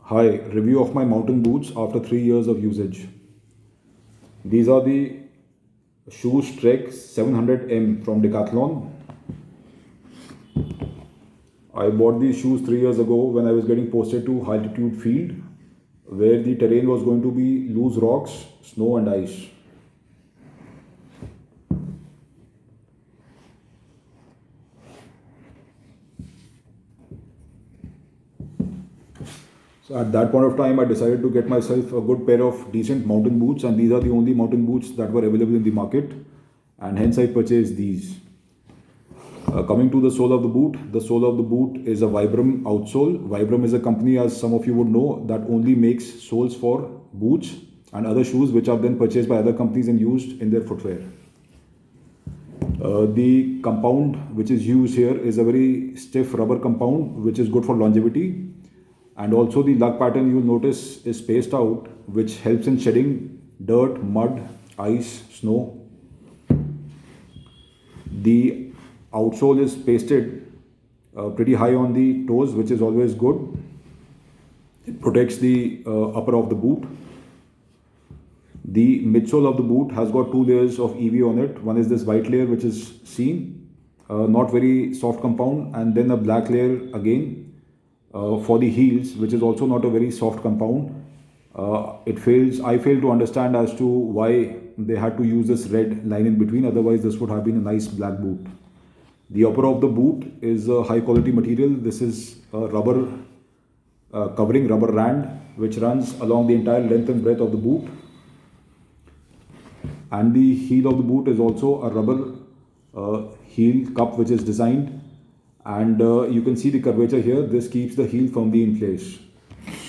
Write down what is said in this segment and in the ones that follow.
Hi, review of my mountain boots after 3 years of usage. These are the shoes Trek 700M from Decathlon. I bought these shoes 3 years ago when I was getting posted to high altitude field where the terrain was going to be loose rocks, snow and ice. So at that point of time, I decided to get myself a good pair of decent mountain boots, and these are the only mountain boots that were available in the market, and hence I purchased these. Coming to the sole of the sole of the boot is a Vibram outsole. Vibram is a company, as some of you would know, that only makes soles for boots and other shoes, which are then purchased by other companies and used in their footwear. The compound which is used here is a very stiff rubber compound, which is good for longevity. And also the lug pattern you'll notice is spaced out, which helps in shedding dirt, mud, ice, snow. The outsole is pasted pretty high on the toes, which is always good. It protects the upper of the boot. The midsole of the boot has got two layers of EV on it. One is this white layer, which is seen, not very soft compound, and then a black layer again for the heels, which is also not a very soft compound. I fail to understand as to why they had to use this red line in between. Otherwise, this would have been a nice black boot. The upper of the boot is a high quality material. This is a rubber covering, rubber rand, which runs along the entire length and breadth of the boot. And the heel of the boot is also a rubber heel cup, which is designed, and you can see the curvature here. This keeps the heel firmly in place.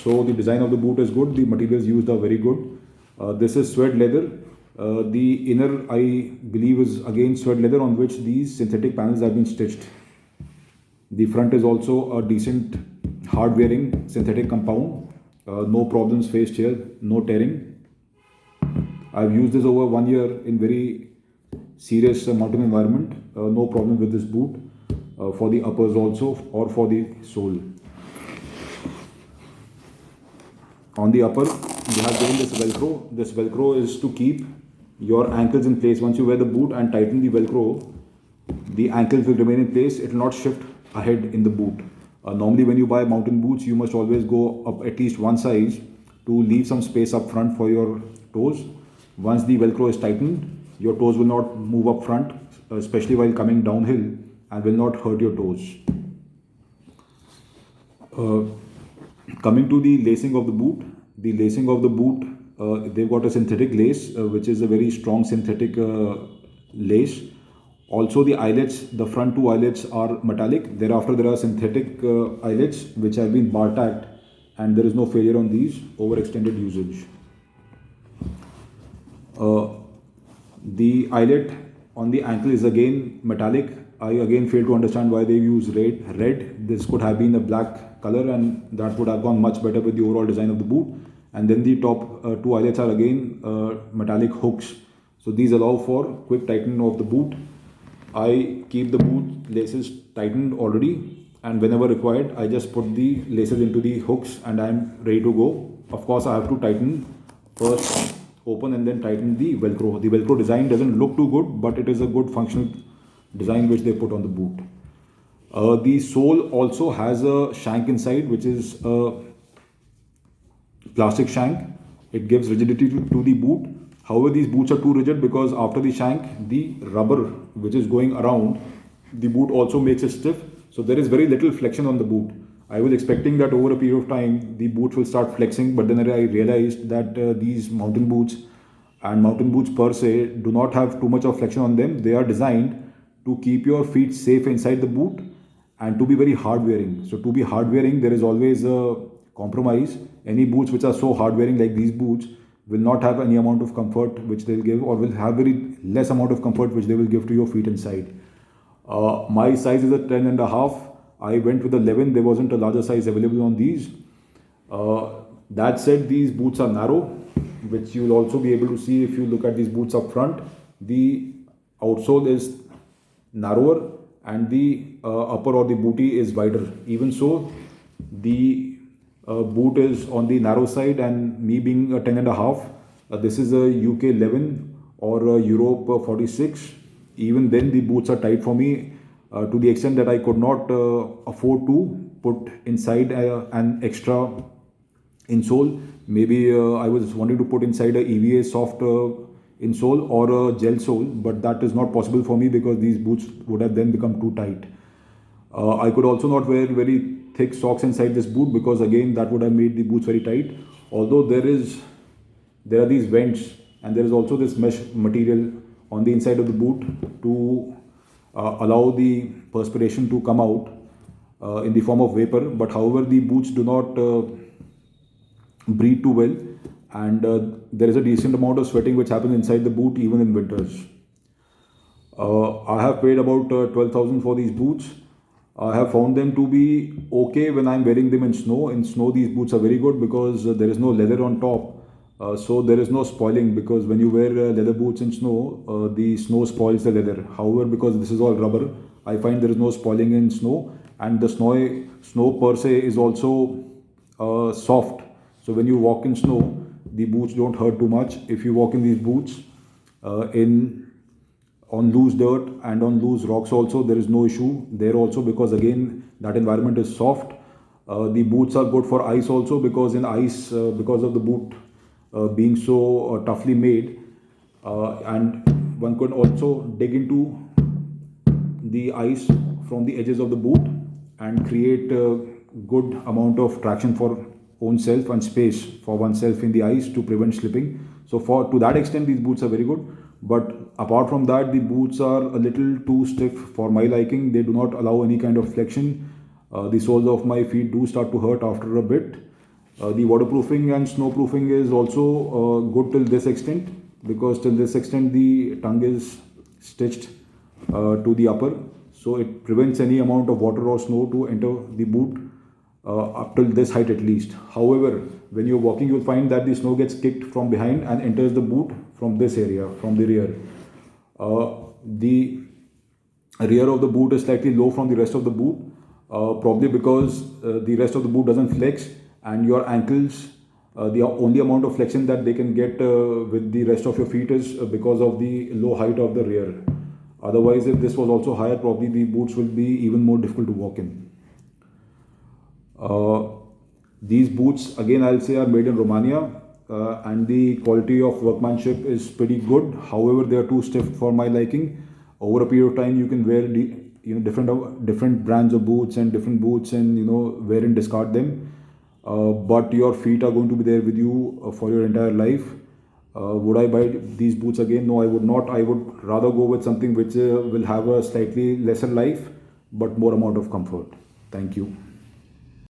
So the design of the boot is good. The materials used are very good. This is suede leather. The inner, I believe, is again suede leather on which these synthetic panels have been stitched. The front is also a decent hard wearing synthetic compound. No problems faced here, no tearing. I've used this over 1 year in very serious mountain environment. No problem with this boot for the uppers also, or for the sole. On the upper, you have given this Velcro. This Velcro is to keep your ankles in place. Once you wear the boot and tighten the Velcro, the ankles will remain in place. It will not shift ahead in the boot. Normally, when you buy mountain boots, you must always go up at least one size to leave some space up front for your toes. Once the Velcro is tightened, your toes will not move up front, especially while coming downhill, and will not hurt your toes. Coming to the lacing of the boot, they've got a synthetic lace, which is a very strong synthetic lace. Also, the eyelets, the front two eyelets are metallic. Thereafter, there are synthetic eyelets which have been bar tacked, and there is no failure on these over extended usage. The eyelet on the ankle is again metallic. I again fail to understand why they use red. This could have been a black color, and that would have gone much better with the overall design of the boot. And then the top two eyelets are again metallic hooks. So these allow for quick tightening of the boot. I keep the boot laces tightened already, and whenever required, I just put the laces into the hooks and I'm ready to go. Of course, I have to tighten first, open and then tighten the Velcro. The Velcro design doesn't look too good, but it is a good functional design which they put on the boot. The sole also has a shank inside, which is a plastic shank. It gives rigidity to the boot. However, these boots are too rigid because after the shank, the rubber which is going around the boot also makes it stiff. So there is very little flexion on the boot. I was expecting that over a period of time the boot will start flexing, but then I realized that these mountain boots and mountain boots per se do not have too much of flexion on them. They are designed to keep your feet safe inside the boot and to be very hard wearing. So to be hard wearing, there is always a compromise. Any boots which are so hard wearing like these boots will not have any amount of comfort which they'll give, or will have very less amount of comfort which they will give to your feet inside. My size is a 10 and a half. I went with 11. There wasn't a larger size available on these. That said, these boots are narrow, which you will also be able to see if you look at these boots up front. The outsole is narrower and the upper or the booty is wider. Even so, the boot is on the narrow side, and me being a 10 and a half, this is a UK 11 or a Europe 46. Even then the boots are tight for me, to the extent that I could not afford to put inside an extra insole. Maybe I was wanting to put inside a EVA soft insole or a gel sole, but that is not possible for me because these boots would have then become too tight. I could also not wear very thick socks inside this boot because again that would have made the boots very tight. Although there are these vents, and there is also this mesh material on the inside of the boot to allow the perspiration to come out in the form of vapor. But however, the boots do not breathe too well, and there is a decent amount of sweating which happens inside the boot even in winters. I have paid about 12,000 for these boots. I have found them to be okay when I'm wearing them in snow. In snow, these boots are very good because there is no leather on top. So there is no spoiling, because when you wear leather boots in snow, the snow spoils the leather. However, because this is all rubber, I find there is no spoiling in snow, and the snow per se is also soft. So when you walk in snow, the boots don't hurt too much. If you walk in these boots in on loose dirt and on loose rocks also, there is no issue there also, because again that environment is soft. The boots are good for ice also, because in ice, because of the boot being so toughly made, and one could also dig into the ice from the edges of the boot and create a good amount of traction for own self and space for oneself in the ice to prevent slipping. So for to that extent, these boots are very good. But apart from that, the boots are a little too stiff for my liking. They do not allow any kind of flexion. The soles of my feet do start to hurt after a bit. The waterproofing and snowproofing is also good till this extent, because till this extent the tongue is stitched to the upper, so it prevents any amount of water or snow to enter the boot up till this height at least. However, when you're walking, you'll find that the snow gets kicked from behind and enters the boot from this area, from the rear. The rear of the boot is slightly low from the rest of the boot, probably because the rest of the boot doesn't flex, and your ankles, the only amount of flexion that they can get with the rest of your feet is because of the low height of the rear. Otherwise, if this was also higher, probably the boots will be even more difficult to walk in. These boots, again I'll say, are made in Romania, and the quality of workmanship is pretty good. However, they are too stiff for my liking. Over a period of time, you can wear different brands of boots and different boots, and wear and discard them. But your feet are going to be there with you for your entire life. Would I buy these boots again? No, I would not. I would rather go with something which will have a slightly lesser life but more amount of comfort. Thank you.